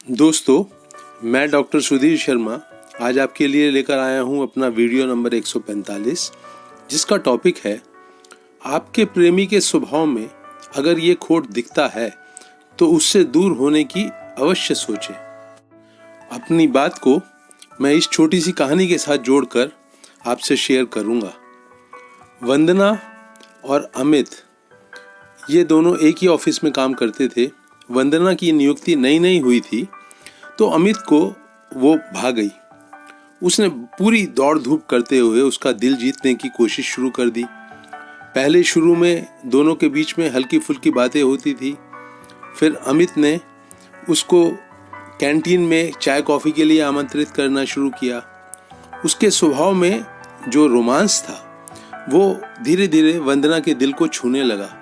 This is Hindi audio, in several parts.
दोस्तों, मैं डॉक्टर सुधीर शर्मा आज आपके लिए लेकर आया हूं अपना वीडियो नंबर 145, जिसका टॉपिक है आपके प्रेमी के स्वभाव में अगर ये खोट दिखता है तो उससे दूर होने की अवश्य सोचें। अपनी बात को मैं इस छोटी सी कहानी के साथ जोड़कर आपसे शेयर करूंगा। वंदना और अमित ये दोनों एक ही ऑफिस में काम करते थे। वंदना की नियुक्ति नई नई हुई थी तो अमित को वो भा गई। उसने पूरी दौड़ धूप करते हुए उसका दिल जीतने की कोशिश शुरू कर दी। पहले शुरू में दोनों के बीच में हल्की फुल्की बातें होती थी। फिर अमित ने उसको कैंटीन में चाय कॉफ़ी के लिए आमंत्रित करना शुरू किया। उसके स्वभाव में जो रोमांस था वो धीरे धीरे वंदना के दिल को छूने लगा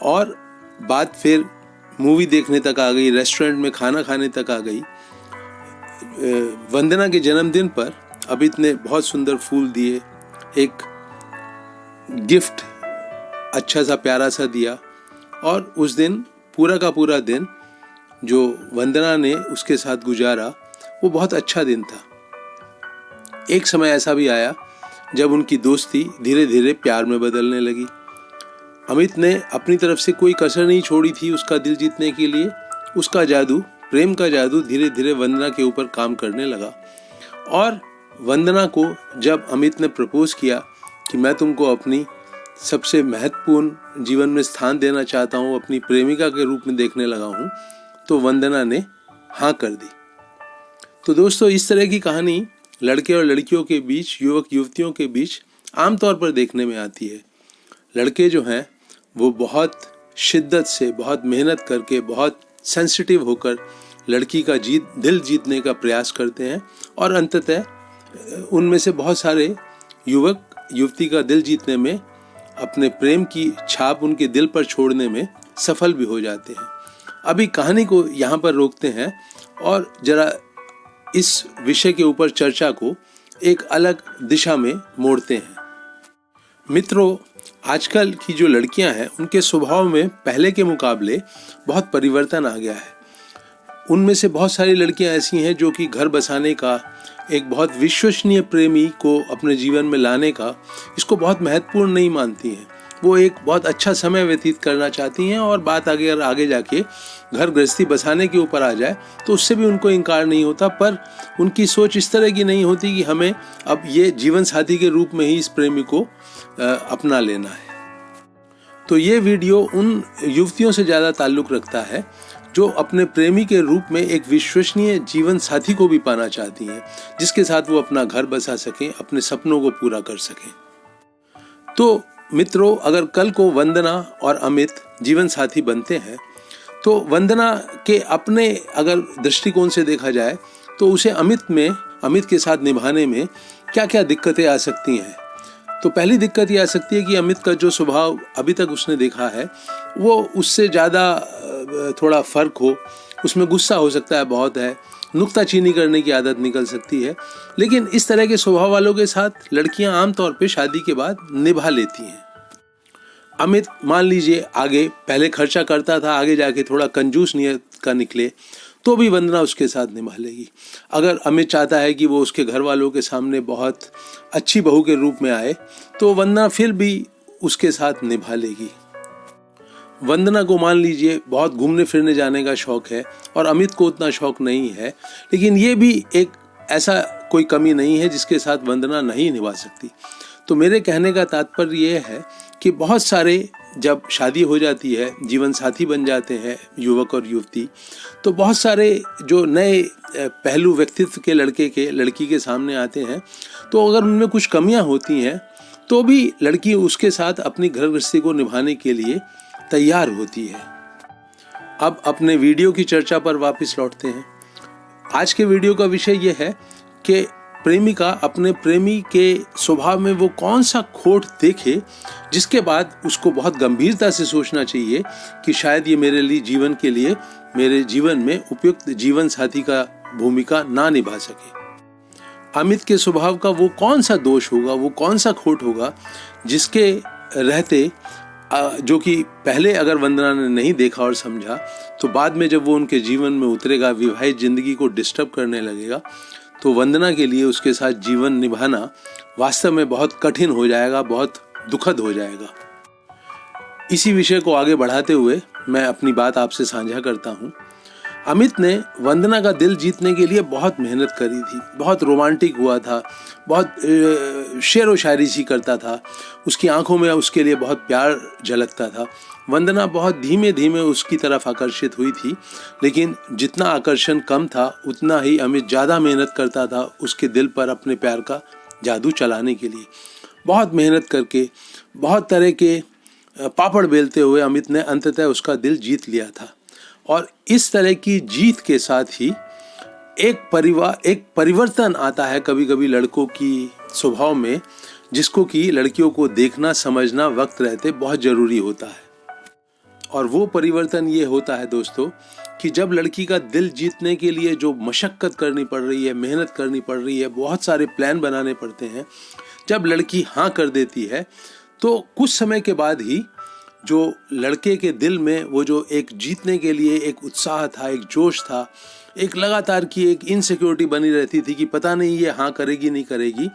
और बात फिर मूवी देखने तक आ गई, रेस्टोरेंट में खाना खाने तक आ गई। वंदना के जन्मदिन पर अमित ने बहुत सुंदर फूल दिए, एक गिफ्ट अच्छा सा प्यारा सा दिया और उस दिन पूरा का पूरा दिन जो वंदना ने उसके साथ गुजारा वो बहुत अच्छा दिन था। एक समय ऐसा भी आया जब उनकी दोस्ती धीरे धीरे प्यार में बदलने लगी। अमित ने अपनी तरफ से कोई कसर नहीं छोड़ी थी उसका दिल जीतने के लिए। उसका जादू, प्रेम का जादू धीरे धीरे वंदना के ऊपर काम करने लगा और वंदना को जब अमित ने प्रपोज किया कि मैं तुमको अपनी सबसे महत्वपूर्ण जीवन में स्थान देना चाहता हूँ, अपनी प्रेमिका के रूप में देखने लगा हूँ, तो वंदना ने हाँ कर दी। तो दोस्तों, इस तरह की कहानी लड़के और लड़कियों के बीच, युवक युवतियों के बीच आमतौर पर देखने में आती है। लड़के जो हैं वो बहुत शिद्दत से, बहुत मेहनत करके, बहुत सेंसिटिव होकर लड़की का दिल जीतने का प्रयास करते हैं और अंततः उनमें से बहुत सारे युवक युवती का दिल जीतने में, अपने प्रेम की छाप उनके दिल पर छोड़ने में सफल भी हो जाते हैं। अभी कहानी को यहाँ पर रोकते हैं और जरा इस विषय के ऊपर चर्चा को एक अलग दिशा में मोड़ते हैं। मित्रों, आजकल की जो लड़कियां हैं उनके स्वभाव में पहले के मुकाबले बहुत परिवर्तन आ गया है। उनमें से बहुत सारी लड़कियां ऐसी हैं जो कि घर बसाने का, एक बहुत विश्वसनीय प्रेमी को अपने जीवन में लाने का, इसको बहुत महत्वपूर्ण नहीं मानती हैं। वो एक बहुत अच्छा समय व्यतीत करना चाहती हैं और बात अगर आगे जाके घर गृहस्थी बसाने के ऊपर आ जाए तो उससे भी उनको इनकार नहीं होता, पर उनकी सोच इस तरह की नहीं होती कि हमें अब ये जीवन साथी के रूप में ही इस प्रेमी को अपना लेना है। तो ये वीडियो उन युवतियों से ज़्यादा ताल्लुक़ रखता है जो अपने प्रेमी के रूप में एक विश्वसनीय जीवन साथी को भी पाना चाहती हैं, जिसके साथ वो अपना घर बसा सकें, अपने सपनों को पूरा कर सकें। तो मित्रों, अगर कल को वंदना और अमित जीवन साथी बनते हैं तो वंदना के अपने अगर दृष्टिकोण से देखा जाए तो उसे अमित के साथ निभाने में क्या क्या दिक्कतें आ सकती हैं। तो पहली दिक्कत ये आ सकती है कि अमित का जो स्वभाव अभी तक उसने देखा है वो उससे ज़्यादा थोड़ा फर्क हो, उसमें गुस्सा हो सकता है, बहुत है, नुक्ताचीनी करने की आदत निकल सकती है। लेकिन इस तरह के स्वभाव वालों के साथ लड़कियां आमतौर पे शादी के बाद निभा लेती हैं। अमित मान लीजिए आगे पहले खर्चा करता था, आगे जाके थोड़ा कंजूस नियत का निकले तो भी वंदना उसके साथ निभा लेगी। अगर अमित चाहता है कि वो उसके घर वालों के सामने बहुत अच्छी बहू के रूप में आए तो वंदना फिर भी उसके साथ निभा लेगी। वंदना को मान लीजिए बहुत घूमने फिरने जाने का शौक है और अमित को उतना शौक नहीं है, लेकिन ये भी एक ऐसा कोई कमी नहीं है जिसके साथ वंदना नहीं निभा सकती। तो मेरे कहने का तात्पर्य ये है कि बहुत सारे, जब शादी हो जाती है, जीवन साथी बन जाते हैं युवक और युवती, तो बहुत सारे जो नए पहलू व्यक्तित्व के लड़की के सामने आते हैं। तो अगर उनमें कुछ कमियां होती हैं तो भी लड़की उसके साथ अपनी घर गृहस्थी को निभाने के लिए तैयार होती है। अब अपने वीडियो की चर्चा पर वापस लौटते हैं। आज के वीडियो का विषय यह है कि प्रेमिका अपने प्रेमी के स्वभाव में वो कौन सा खोट देखे जिसके बाद उसको बहुत गंभीरता से सोचना चाहिए कि शायद ये मेरे लिए मेरे जीवन में उपयुक्त जीवन साथी का भूमिका ना निभा सके। अमित के स्वभाव का वो कौन सा दोष होगा, वो कौन सा खोट होगा जिसके रहते जो कि पहले अगर वंदना ने नहीं देखा और समझा, तो बाद में जब वो उनके जीवन में उतरेगा, विवाहित जिंदगी को डिस्टर्ब करने लगेगा, तो वंदना के लिए उसके साथ जीवन निभाना वास्तव में बहुत कठिन हो जाएगा, बहुत दुखद हो जाएगा। इसी विषय को आगे बढ़ाते हुए मैं अपनी बात आपसे साझा करता हूँ। अमित ने वंदना का दिल जीतने के लिए बहुत मेहनत करी थी, बहुत रोमांटिक हुआ था, बहुत शेर व शायरी सी करता था, उसकी आंखों में उसके लिए बहुत प्यार झलकता था। वंदना बहुत धीमे धीमे उसकी तरफ आकर्षित हुई थी, लेकिन जितना आकर्षण कम था उतना ही अमित ज़्यादा मेहनत करता था उसके दिल पर अपने प्यार का जादू चलाने के लिए। बहुत मेहनत करके, बहुत तरह के पापड़ बेलते हुए अमित ने अंततः उसका दिल जीत लिया था। और इस तरह की जीत के साथ ही एक परिवर्तन आता है कभी कभी लड़कों की स्वभाव में, जिसको कि लड़कियों को देखना समझना वक्त रहते बहुत ज़रूरी होता है। और वो परिवर्तन ये होता है दोस्तों कि जब लड़की का दिल जीतने के लिए जो मशक्क़त करनी पड़ रही है, मेहनत करनी पड़ रही है, बहुत सारे प्लान बनाने पड़ते हैं, जब लड़की हाँ कर देती है तो कुछ समय के बाद ही जो लड़के के दिल में वो जो एक जीतने के लिए एक उत्साह था, एक जोश था, एक लगातार की एक इनसिक्योरिटी बनी रहती थी कि पता नहीं ये हाँ करेगी नहीं करेगी,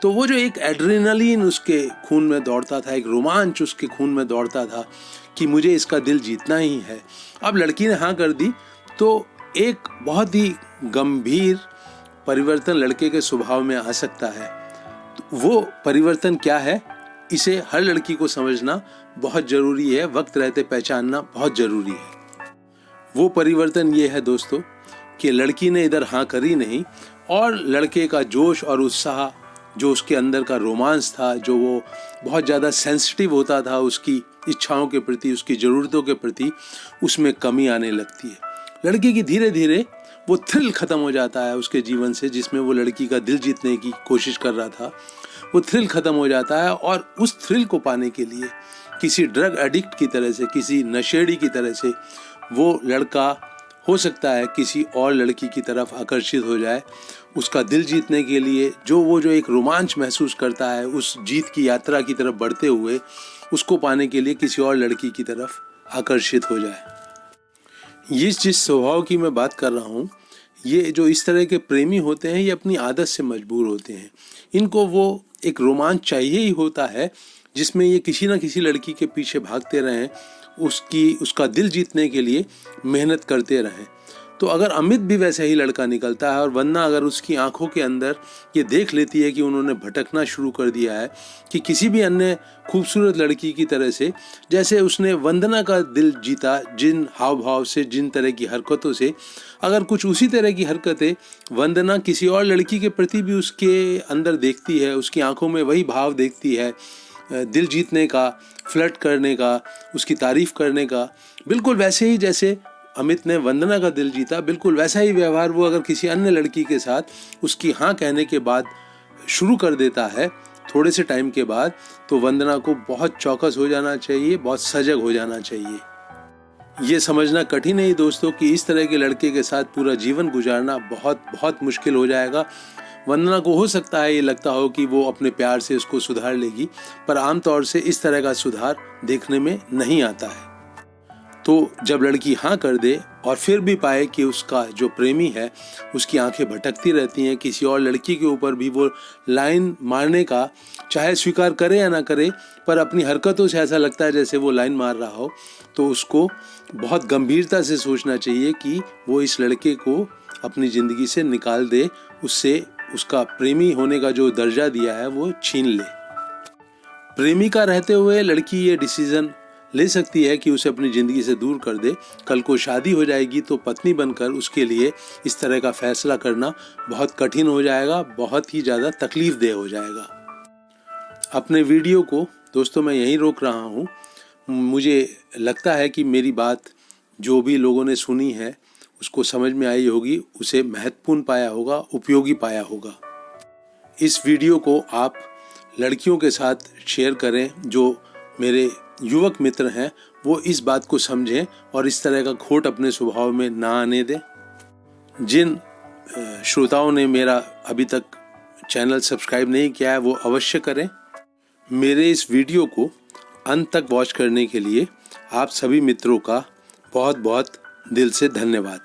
तो वो जो एक एड्रेनलिन उसके खून में दौड़ता था, एक रोमांच उसके खून में दौड़ता था कि मुझे इसका दिल जीतना ही है। अब लड़की ने हाँ कर दी तो एक बहुत ही गंभीर परिवर्तन लड़के के स्वभाव में आ सकता है। तो वो परिवर्तन क्या है, इसे हर लड़की को समझना बहुत ज़रूरी है, वक्त रहते पहचानना बहुत ज़रूरी है। वो परिवर्तन ये है दोस्तों कि लड़की ने इधर हाँ करी नहीं, और लड़के का जोश और उत्साह, जो उसके अंदर का रोमांस था, जो वो बहुत ज़्यादा सेंसिटिव होता था उसकी इच्छाओं के प्रति, उसकी ज़रूरतों के प्रति, उसमें कमी आने लगती है। लड़की की धीरे धीरे वो थ्रिल ख़त्म हो जाता है उसके जीवन से, जिसमें वो लड़की का दिल जीतने की कोशिश कर रहा था, वो थ्रिल ख़त्म हो जाता है। और उस थ्रिल को पाने के लिए किसी ड्रग एडिक्ट की तरह से, किसी नशेड़ी की तरह से वो लड़का हो सकता है किसी और लड़की की तरफ आकर्षित हो जाए। उसका दिल जीतने के लिए जो एक रोमांच महसूस करता है उस जीत की यात्रा की तरफ बढ़ते हुए, उसको पाने के लिए किसी और लड़की की तरफ आकर्षित हो जाए। जिस स्वभाव की मैं बात कर रहा हूँ, ये जो इस तरह के प्रेमी होते हैं, ये अपनी आदत से मजबूर होते हैं। इनको वो एक रोमांच चाहिए ही होता है जिसमें ये किसी न किसी लड़की के पीछे भागते रहें, उसका दिल जीतने के लिए मेहनत करते रहें। तो अगर अमित भी वैसा ही लड़का निकलता है और वंदना अगर उसकी आंखों के अंदर ये देख लेती है कि उन्होंने भटकना शुरू कर दिया है, कि किसी भी अन्य खूबसूरत लड़की की तरह से, जैसे उसने वंदना का दिल जीता जिन हाव भाव से, जिन तरह की हरकतों से, अगर कुछ उसी तरह की हरकतें वंदना किसी और लड़की के प्रति भी उसके अंदर देखती है, उसकी आंखों में वही भाव देखती है, दिल जीतने का, फ्लर्ट करने का, उसकी तारीफ करने का, बिल्कुल वैसे ही जैसे अमित ने वंदना का दिल जीता, बिल्कुल वैसा ही व्यवहार वो अगर किसी अन्य लड़की के साथ उसकी हाँ कहने के बाद शुरू कर देता है थोड़े से टाइम के बाद, तो वंदना को बहुत चौकस हो जाना चाहिए, बहुत सजग हो जाना चाहिए। ये समझना कठिन है दोस्तों कि इस तरह के लड़के के साथ पूरा जीवन गुजारना बहुत बहुत मुश्किल हो जाएगा। वंदना को हो सकता है ये लगता हो कि वो अपने प्यार से उसको सुधार लेगी, पर आमतौर से इस तरह का सुधार देखने में नहीं आता है। तो जब लड़की हाँ कर दे और फिर भी पाए कि उसका जो प्रेमी है उसकी आंखें भटकती रहती हैं, किसी और लड़की के ऊपर भी वो लाइन मारने का चाहे स्वीकार करे या ना करे, पर अपनी हरकतों से ऐसा लगता है जैसे वो लाइन मार रहा हो, तो उसको बहुत गंभीरता से सोचना चाहिए कि वो इस लड़के को अपनी ज़िंदगी से निकाल दे, उससे उसका प्रेमी होने का जो दर्जा दिया है वो छीन ले। प्रेमिका रहते हुए लड़की ये डिसीजन ले सकती है कि उसे अपनी ज़िंदगी से दूर कर दे। कल को शादी हो जाएगी तो पत्नी बनकर उसके लिए इस तरह का फैसला करना बहुत कठिन हो जाएगा, बहुत ही ज़्यादा तकलीफ़देह हो जाएगा। अपने वीडियो को दोस्तों मैं यहीं रोक रहा हूँ। मुझे लगता है कि मेरी बात जो भी लोगों ने सुनी है उसको समझ में आई होगी, उसे महत्वपूर्ण पाया होगा, उपयोगी पाया होगा। इस वीडियो को आप लड़कियों के साथ शेयर करें, जो मेरे युवक मित्र हैं वो इस बात को समझें और इस तरह का खोट अपने स्वभाव में ना आने दें। जिन श्रोताओं ने मेरा अभी तक चैनल सब्सक्राइब नहीं किया है वो अवश्य करें। मेरे इस वीडियो को अंत तक वॉच करने के लिए आप सभी मित्रों का बहुत बहुत दिल से धन्यवाद।